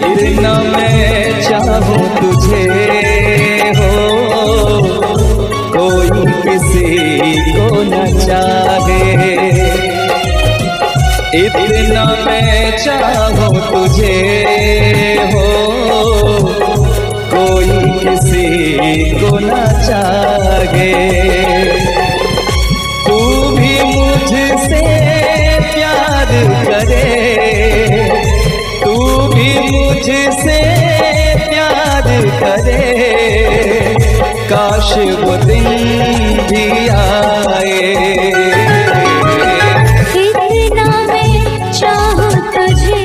इतना मैं चाहूं तुझे हो, कोई किसी को न चाहे। इतना मैं चाहूं तुझे हो, कोई किसी को न चाहे। तू भी मुझसे प्यार करे, तू भी मुझसे प्यार करे, काश वो दिन भी आए। इतना मैं चाहूं तुझे,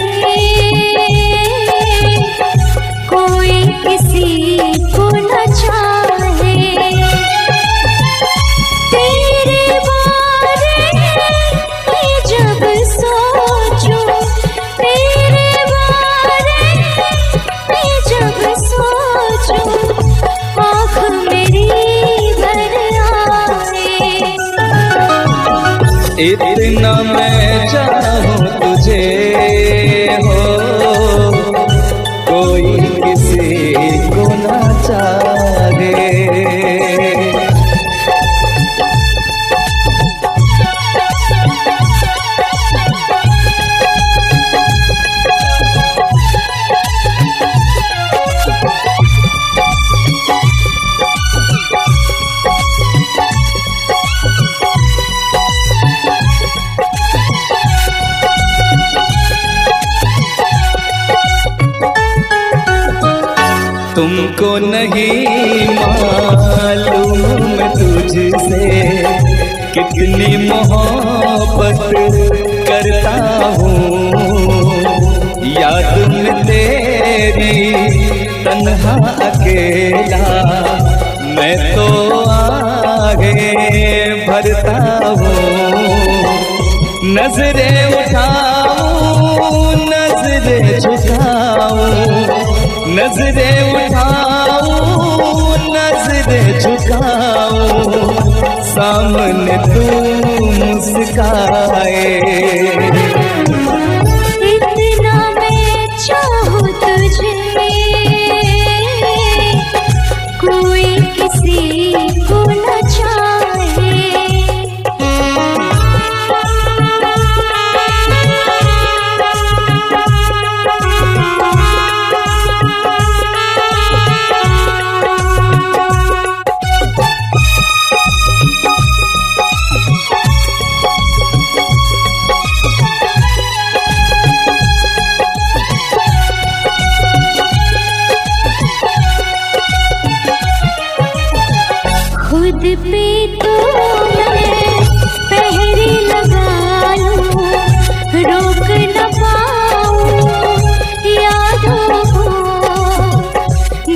कोई किसी को न चाहे। तेरे बारे में जब सोचूं, तेरे बारे में जब सोचूं, आँख मेरी भर आए। इतना मैं चाहूं तुझे हो, कोई किसी को न चाहे। तुमको नहीं मालूम तुझसे कितनी मोहब्बत करता हूँ। याद में तेरी तन्हा अकेला मैं तो आगे भरता हूँ। नजरें उठाऊं, नजरें झुकाऊं, नजरें उठाऊं, नजरें झुकाऊं, सामने तू मुस्काए। इतना मैं चाहूं तुझे, कोई किसी को न चाहे। खुद पे तो मैं पहरे लगा लूं, रोक न पाऊं यादों को।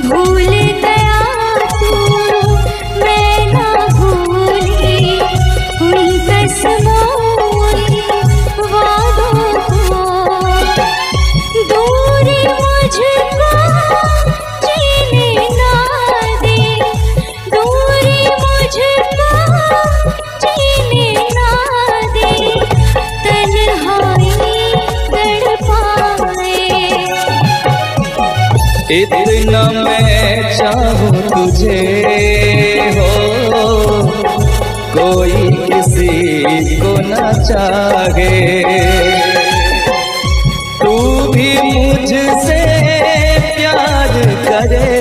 भूल गया तू, मैं ना भूली उन कसमों वादों को। दूरी मुझको जीने ना दे, दूरी मुझको जीने ना दे, तन्हाई तड़पाए। इतना मैं चाहूं तुझे हो, कोई किसी को न चाहे। तू भी मुझसे प्यार करे,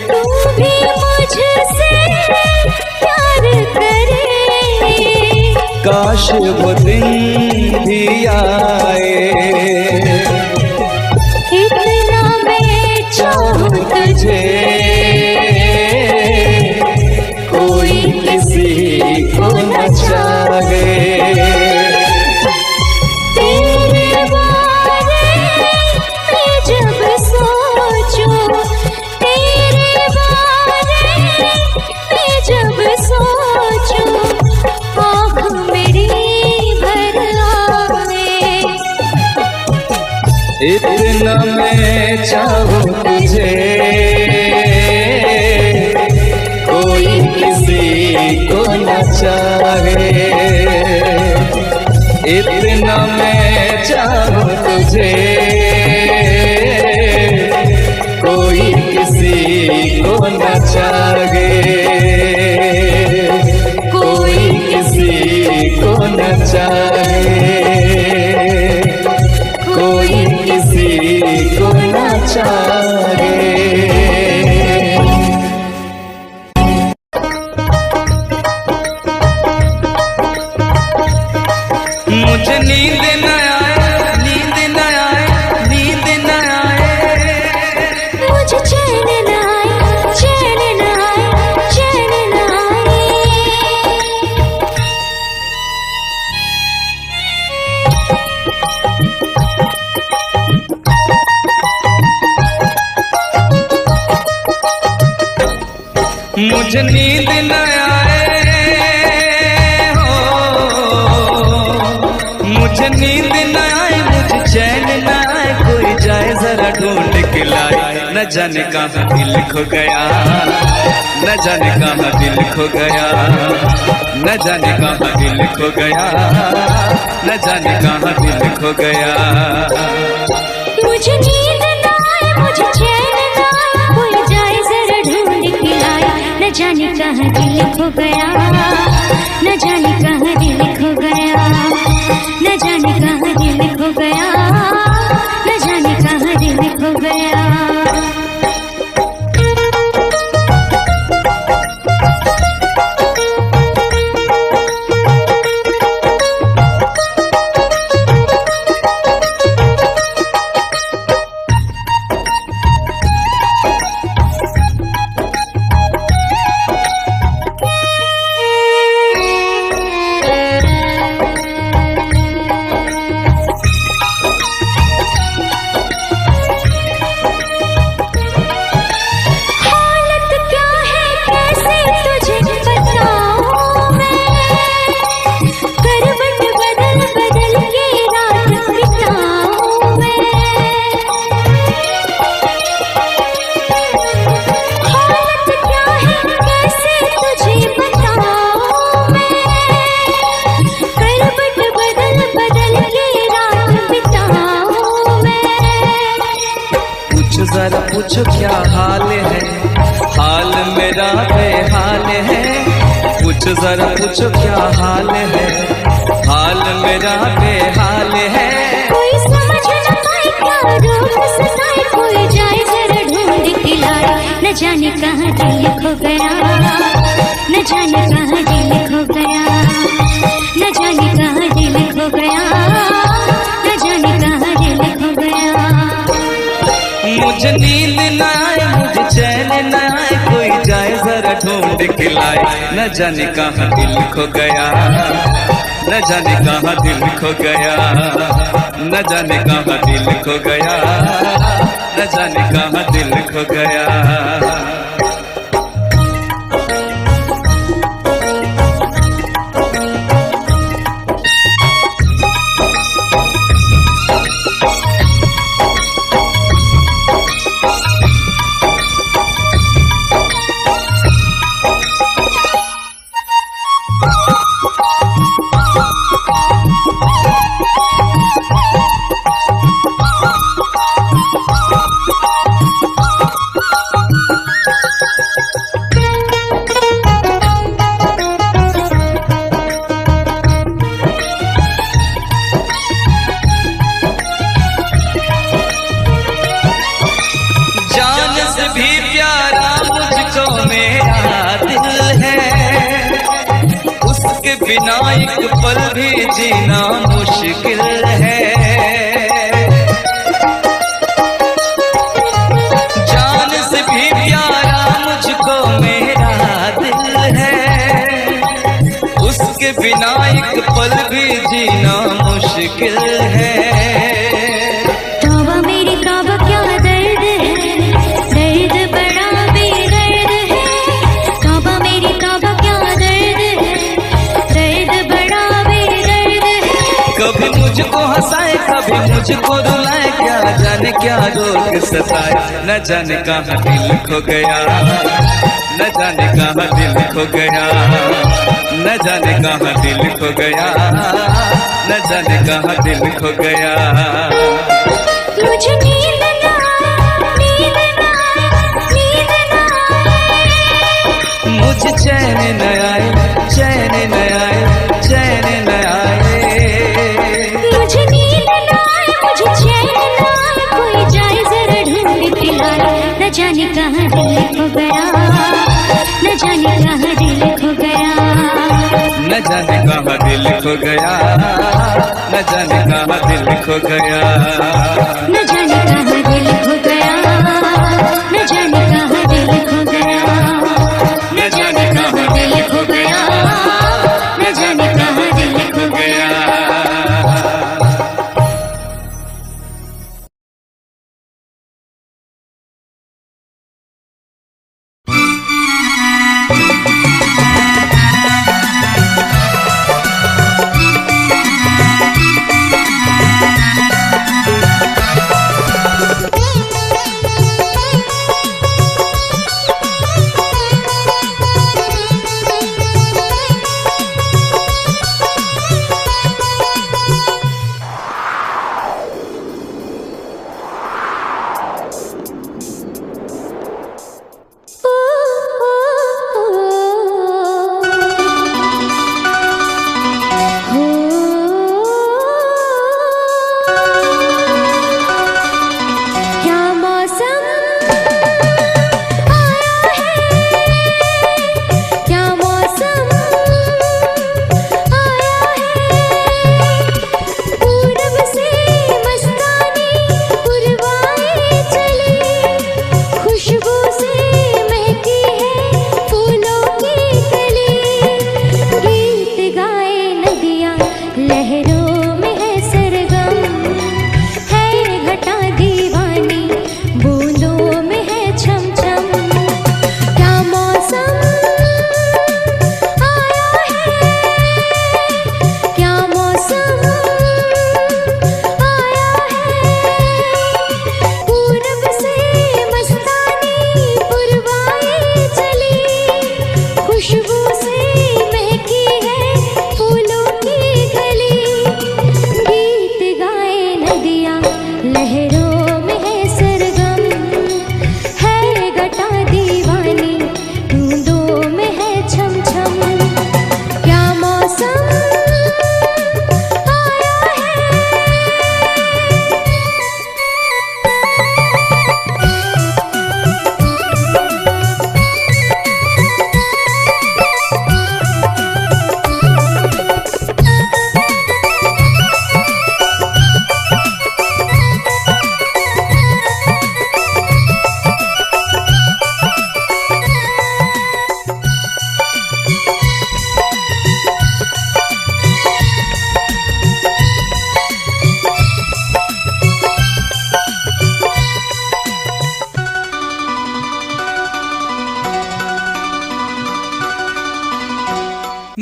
तू भी मुझसे प्यार करे, काश वो दिन भी आए। इतना मैं चाहूं तुझे, कोई किसी को न चाहे। तेरे बारे में जब सोचूं, तेरे बारे में जब सोचूं, आँख मेरी भर आए। इतना मैं चाहूं तुझे, कोई किसी को न चाहे। इतना मैं चाहूं तुझे। मुझे नींद न आए हो, मुझे नींद न आए, मुझे चैन न आए, कोई जाए जरा ढूंढ के लाए। न जाने कहाँ दिल खो गया, न जाने कहाँ दिल खो गया, न जाने कहाँ दिल खो गया, न जाने कहाँ दिल खो गया। मुझे नींद न आए, मुझे चैन न आए, कोई जाए जरा ढूंढ के लाए। न जाने कहाँ दिल खो गया, न जाने कहाँ दिल खो गया, न जाने कहाँ दिल खो गया, न जाने कहाँ दिल खो गया। जरा पूछो क्या हाल है, हाल मेरा बेहाल है। पूछो जरा पूछो क्या हाल है, हाल मेरा बेहाल है। कोई समझ न पाए क्या रोग सताए, कोई जाए जरा ढूंढ के लाए। न जाने कहाँ दिल खो गया, न जाने कहाँ दिल खो गया, न जाने कहाँ दिल खो गया, न जाने कहाँ दिल खो गया। मुझे नींद न आए, मुझे चैन न आए, कोई जाए जरा ढूंढ के लाए। न जाने कहाँ दिल खो गया, न जाने कहाँ दिल खो गया, न जाने कहाँ दिल खो गया, न जाने कहाँ दिल खो गया। बिना एक पल भी जीना मुश्किल है। जान से भी प्यारा मुझको मेरा दिल है, उसके बिना एक पल भी जीना मुश्किल है। तौबा मेरी तौबा क्या दर्द है, दर्द बड़ा बेदर्द है। तौबा मेरी तौबा क्या दर्द है, दर्द बड़ा बेदर्द है। कभी मुझको हंसाए कभी मुझको रुलाए, क्या जाने क्या रोग सताए। न जाने कहाँ दिल खो गया, न जाने कहाँ दिल खो गया, न जाने कहाँ दिल खो गया, न जाने कहाँ दिल खो गया। मुझे नींद न आए, नींद न आए, नींद न आए। मुझे चैन न आए, चैन न आए, चैन न आए। मुझे नींद न आए, मुझे चैन न आए, कोई जाए जरा ढूंढ के लाए। न जाने कहाँ दिल खो गया, न जाने कहाँ दिल खो गया, न जाने कहाँ दिल खो गया, न जाने कहाँ दिल खो गया, न जाने कहाँ दिल खो गया, न जाने कहाँ दिल खो गया, न जाने कहाँ दिल खो गया, न जाने कहाँ दिल खो गया।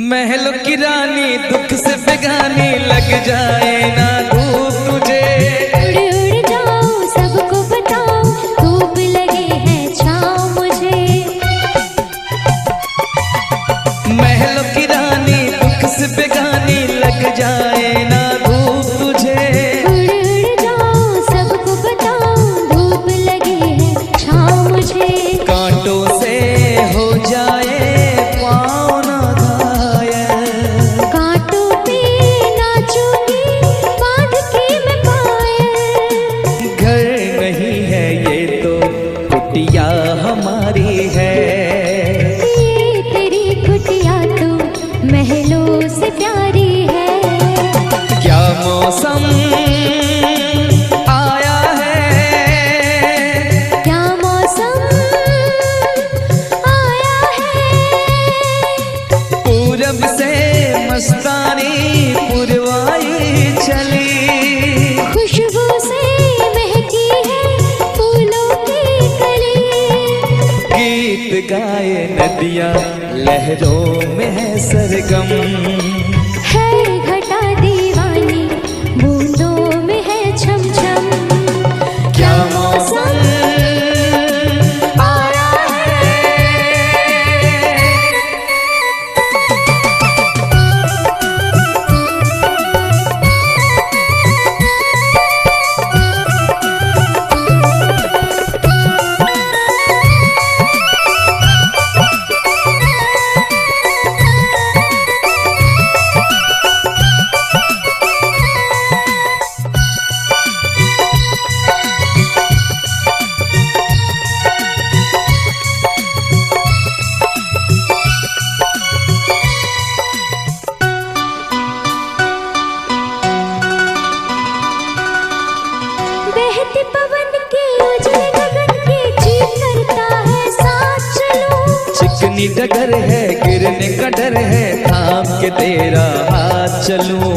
महलों की रानी दुख से बेगानी लग जाए ना धूप तुझे। उड़ उड़ जाऊं सबको बताऊं धूप लगी है छाँव मुझे। महलों की रानी दुख से बेगानी लग जाए ना धूप तुझे। उड़ उड़ जाऊं सबको बताऊं धूप लगी है छाँव मुझे। कांटों से हो जाए पाँव ना घायल, कांटों पे नाचूंगी बांध के मैं पायल। घर नहीं है ये तो कुटिया हमारी है। ये तेरी कुटिया तो महलों से प्यारी है। क्या मौसम आया है, क्या मौसम आया है। पूरब से मस्तानी पुरवाई चली। खुशबू से महकी है फूलों की कली। गीत गाए नदियाँ लहरों में है सरगम। है घटा दीवानी बूंदों में है छम छम। क्या मौसम आया है। बहते पवन के उजले गगन के जी करता है साथ चलूं। चिकनी डगर है गिरने का डर है थाम के तेरा हाथ चलूं।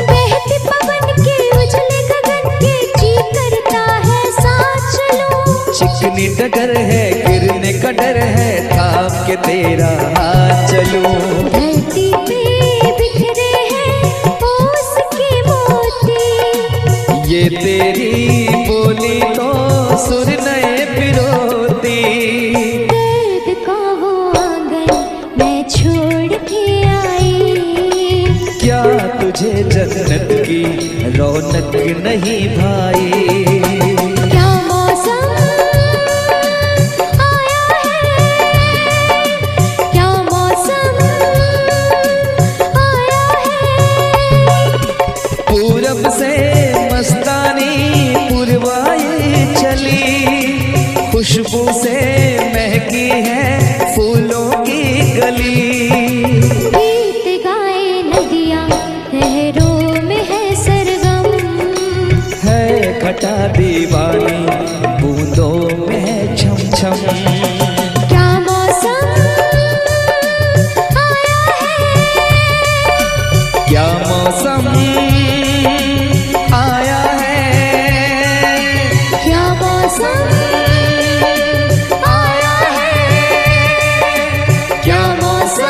बहते पवन के उजले गगन के जी करता है साथ चलूं। चिकनी डगर है गिरने का डर है थाम के तेरा हाथ चलूं। धरती पे बिखरे हैं ओस के मोती। ये तेरी बोली तो सुर नए पिरोती। दर्द का वो आंगन मैं छोड़ के आई। क्या तुझे जन्नत की रौनक नहीं भाई। क्या मौसम आया है। क्या मौसम आया है। पूरब से मस्तानी पुरवाई चली। खुशबू से महकी है फूलों की गली। गीत गाए नदियाँ लहरों में है सरगम। है घटा दीवानी बूंदों में है छम छम। क्या मौसम आया है। क्या मौसम आया है। क्या मौसम आया है। क्या मौसम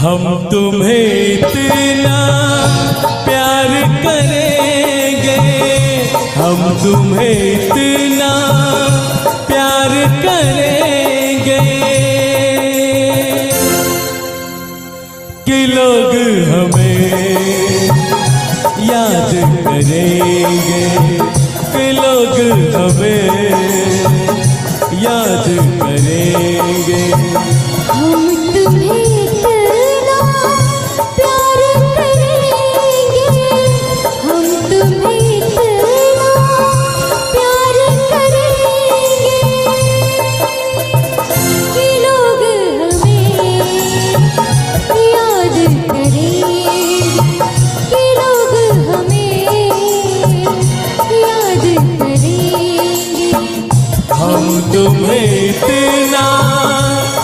हम तुम्हें इतना प्यार करेंगे, हम तुम्हें इतना प्यार करेंगे कि लोग हमें याद करेंगे, कि लोग हमें याद करेंगे। हम तुम्हें इतना प्यार करेंगे, हम तुम्हें इतना प्यार करेंगे कि लोग हमें याद करेंगे, कि लोग हमें याद करेंगे। हम तुम्हें इतना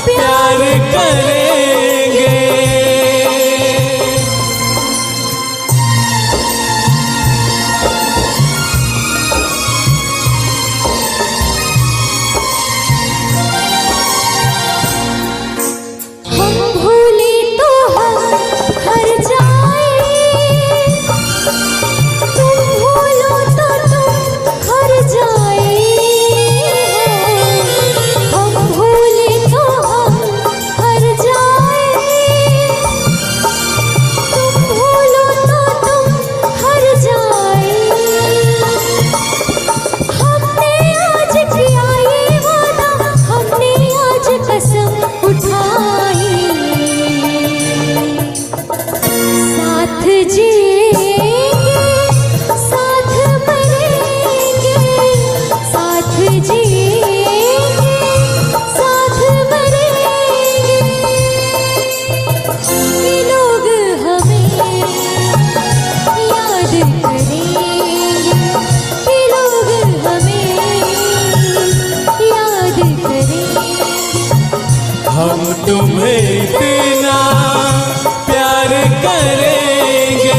प्यार करेंगे। हम भूले तो हम हर जाए, तुम भूलो तो तुम हर जाए। हम भूले तो हम हर जाए, तुम भूलो तो तुम हर जाए। हमने आज किया ये वादा, हमने आज कसम उठाई, साथ जिएंगे साथ मरेंगे, साथ जिएंगे साथ मरेंगे कि लोग हमें याद करेंगे, कि लोग हमें याद करेंगे। हम तुम्हें इतना प्यार करेंगे।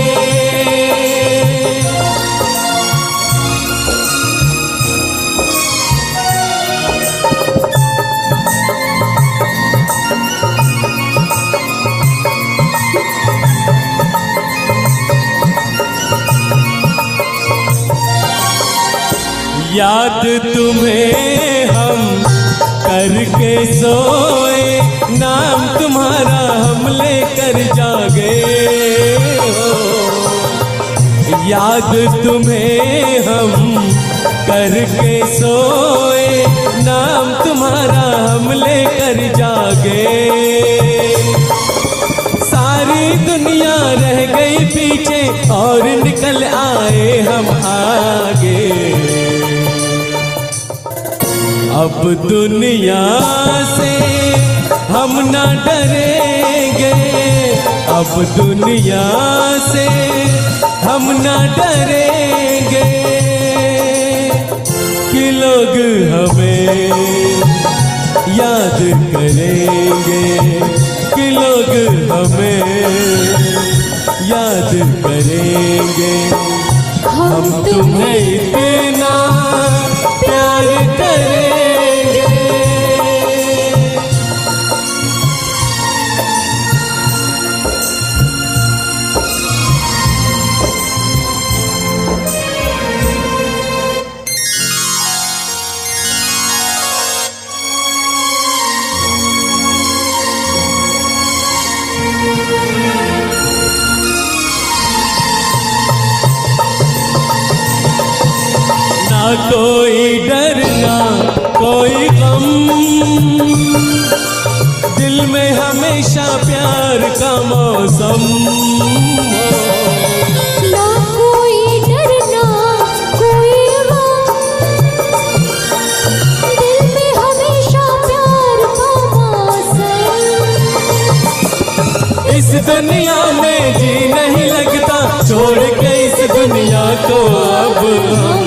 याद तुम्हें हम करके सोए, नाम तुम्हारा हम लेकर जागे हो। याद तुम्हें हम करके सोए, नाम तुम्हारा हम लेकर जागे। सारी दुनिया रह गई पीछे और निकल आए हम आगे। अब दुनिया से हम ना डरेंगे, अब दुनिया से हम ना डरेंगे कि लोग हमें याद करेंगे, कि लोग हमें याद करेंगे। हम तुम्हें इतना प्यार करेंगे। ना कोई डर ना कोई गम, दिल में हमेशा प्यार का मौसम हो। ना कोई डर ना कोई गम, दिल में हमेशा प्यार का मौसम। इस दुनिया में जी नहीं लगता, छोड़ के इस दुनिया को अब हम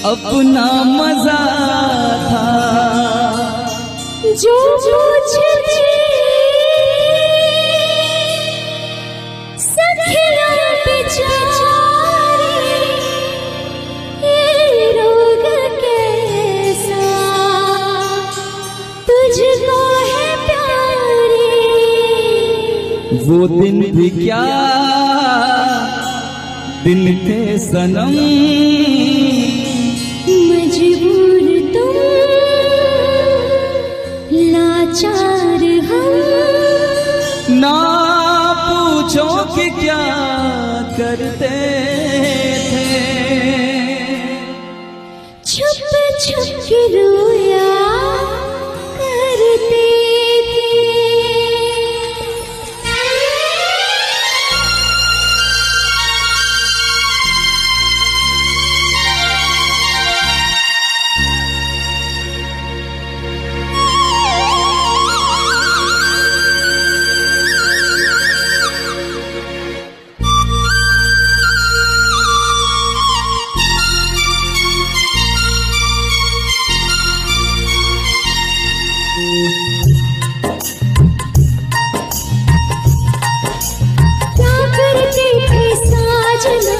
अपना मजा था जो मुझे सखिया बेचारी ये वो दिन भी क्या दिन थे सनम, मजबूर तुम लाचार हम, ना पूछो कि क्या करते थे, छुप छुप के रोया करते थे। क्या करते थे साजना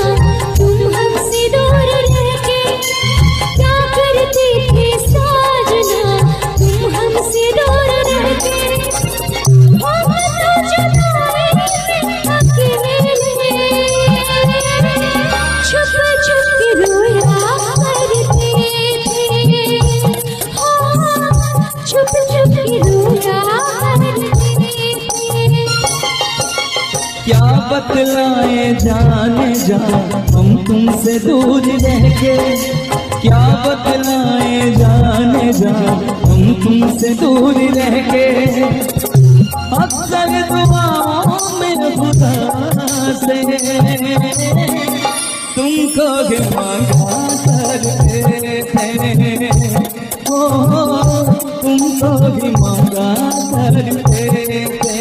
तुम हमसे दूर रह के, क्या करते थे साजना तुम हमसे दूर रह के, हम तो जुदाई अकेले छुप छुप के रोया करते थे, छुप छुप के रोया करते थे। क्या बतलाए जाने जा हम तुमसे दूर रह के, क्या बतलाए जाने जा हम तुमसे दूर रह के, अक्सर दुआओं में खुदा से तुमको भी मांगा करते थे, ओ तुमको भी मांगा करते थे।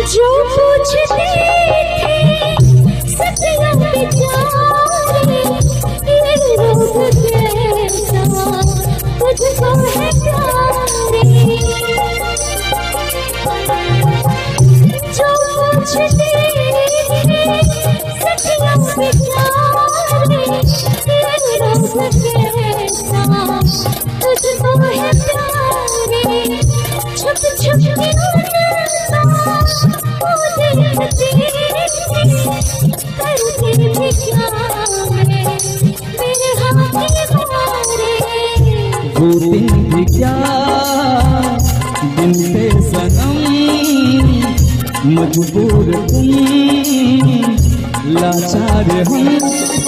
जो पूछते थे सतिया बेचारे, ये रोग कैसा तुझको है प्यारे, जो पूछते थे सतिया बेचारे, ये रोग कैसा तुझको है प्यारे, छुप छुप के करते भी क्या मेरे हाथ मारे, वो दिन भी क्या दिन थे सनम, मजबूर तुम लाचार हम,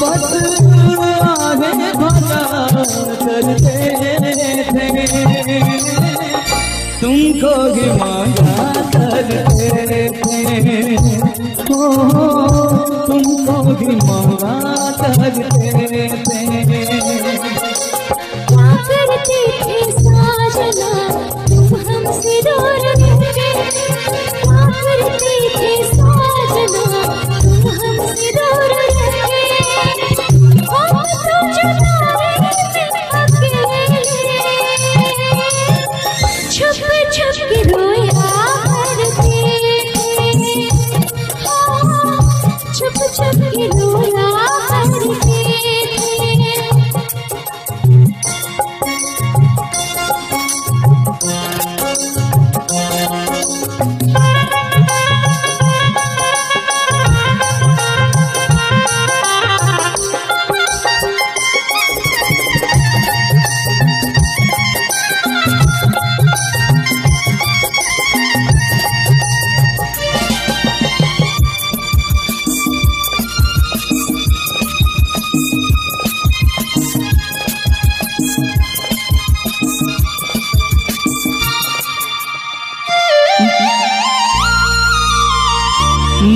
बस आगे भगा करते थे, तुमको भी मांगा करते थे, ओ तुमको भी मांगा करते थे। क्या करते थे साजना तुम हमसे दूर रह के, क्या करते थे साजना तुम हमसे दूर रह के, हम तो जुदाई अकेले छुप छुप के रोया करते थे, छुप छुप के रोया करते थे।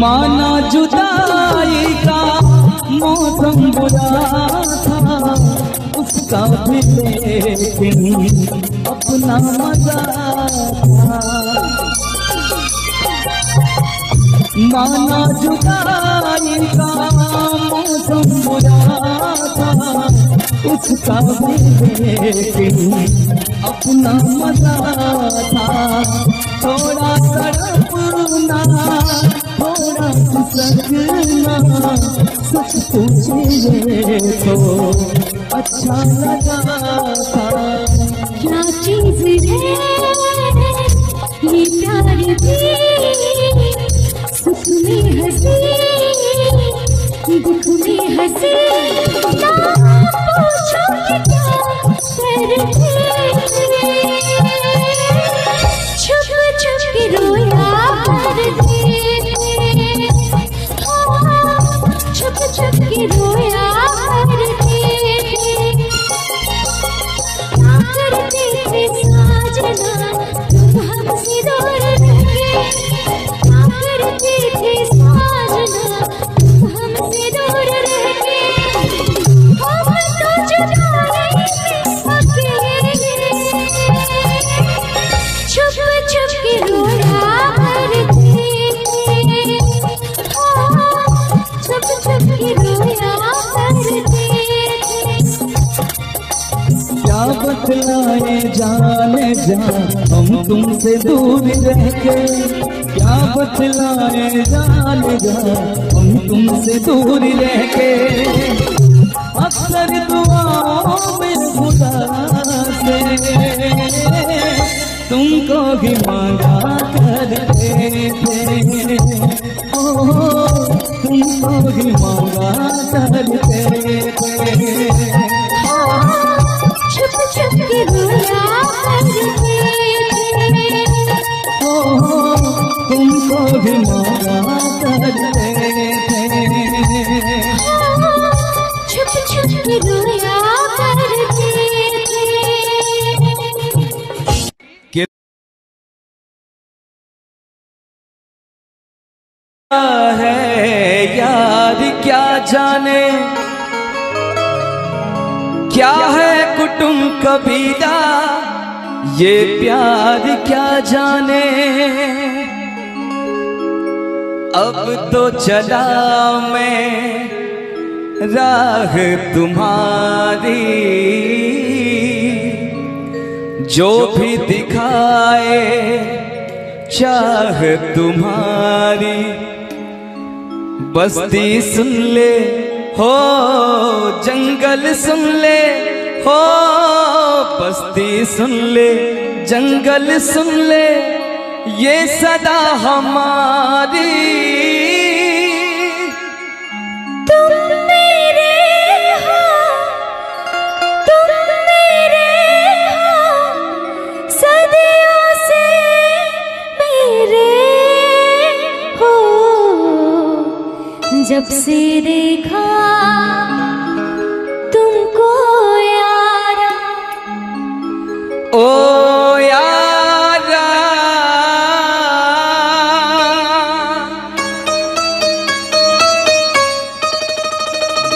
माना जुदाई का मौसम बुरा था, उस उसका भी लेकिन अपना मजा था। माना जुदाई का मौसम बुरा था, उसका भी लेकिन अपना मजा था। थोड़ा तड़पना, थोड़ा सकना, सच पूछिए तो अच्छा लगा था। क्या चीज है ये प्यार की, सुख में हंसी दुख में हंसी, ना पूछो कि क्या करते, छुप छुप के रोया करते, छुप छुप के रोया करते, क्या करते थे साजना तुम हमसे दूर रह के, क्या करते थे साजना तुम हमसे दूर रह के, हम तो जुदा नहीं अकेले, छुप छुप के रोया करते, छुप छुप के रोया करते। क्या बतलाए जाने जा हम तुमसे दूर रह के, क्या बतलाए जाने जा हम तुमसे दूर रह के। अक्सर दुआओं में खुदा से तुमको भी मांगा करते थे, ओ तुमको भी मांगा करते थे। छुप छुप के रोया करते थे, तुमको भी मांगा करते थे। छुप छुप के रोया करते थे। है यार क्या जाने, क्या है कुटुंब कबीला, ये प्यार क्या जाने। अब तो चला मैं राह तुम्हारी, जो भी दिखाए चाह तुम्हारी। बस्ती सुन ले हो, जंगल सुन ले हो, बस्ती सुन ले जंगल सुन ले, ये सदा हमारी। तुम मेरे हो, तुम मेरे हो, सदियों से मेरे हो, जब से देखा तुमको यारा, ओ यारा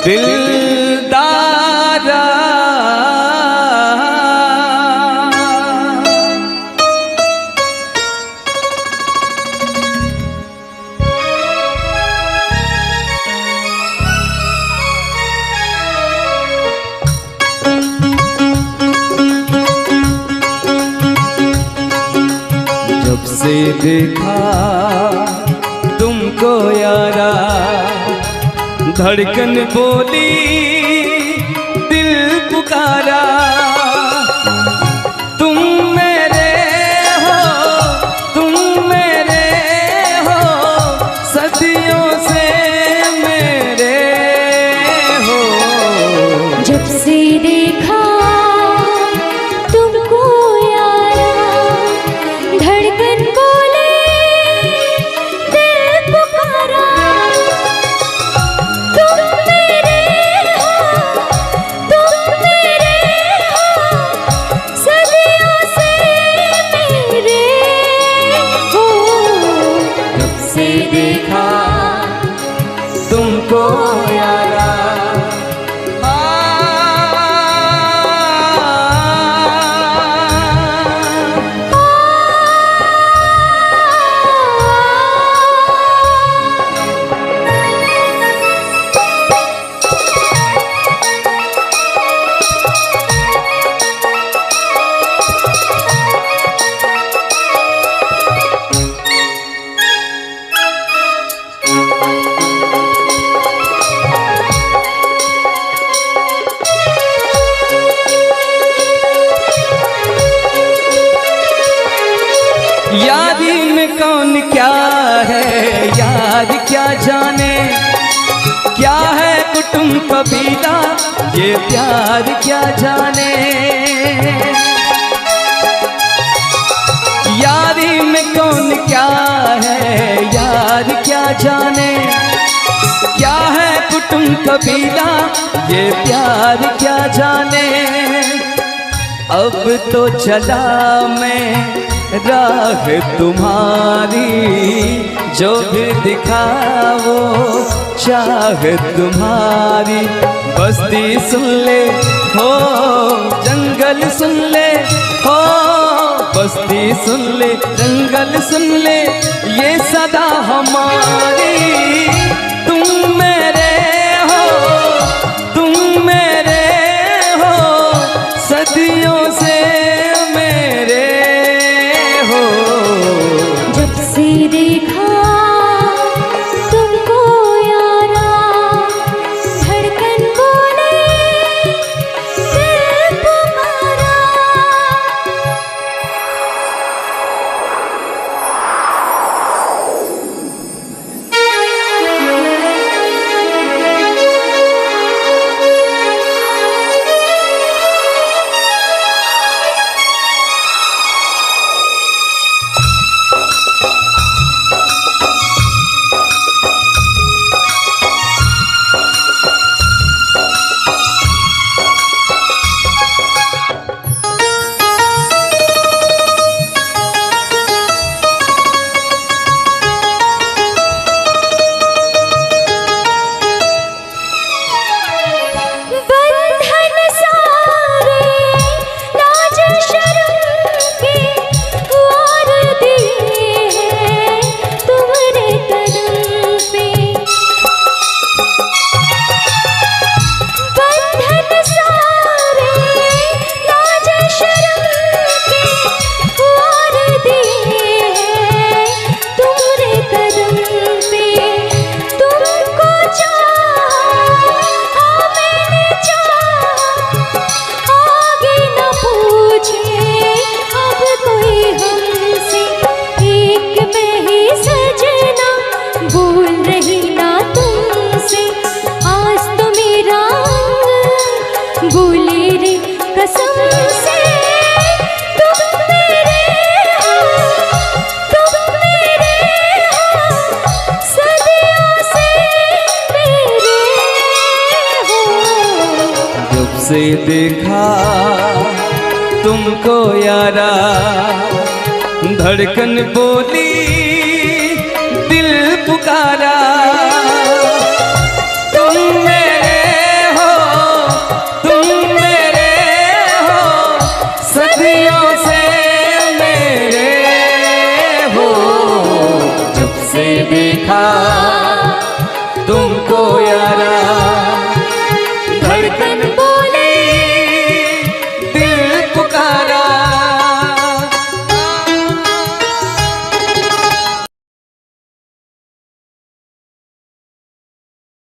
दिलदारा, जब से देखा तुमको यारा, धड़कन बोली दिल पुकारा। तुम मेरे हो, तुम मेरे हो, सदियों से मेरे हो। जब से देखा तुमको यारा, धड़कन बोले दिल पुकारा। तुम मेरे हो, यारी में कौन क्या है यार क्या जाने, क्या है कुटुंब कबीला ये प्यार क्या जाने। यारी में कौन क्या है यार क्या जाने, क्या है कुटुंब कबीला ये प्यार क्या जाने। अब तो चला मैं राह तुम्हारी, जो भी दिखाओ चाह तुम्हारी। बस्ती सुन ले हो जंगल सुन ले हो, बस्ती सुन ले जंगल सुन ले ये सदा हमारी। तुम मेरे हो तुम मेरे हो सदियों से मेरे हो। जब से देखा तुमको यारा, धड़कन बोले दिल तुम्हारा। से देखा तुमको यारा, धड़कन बोली दिल पुकारा। तुम मेरे हो सदियों से मेरे हो। जब से देखा तुमको यारा,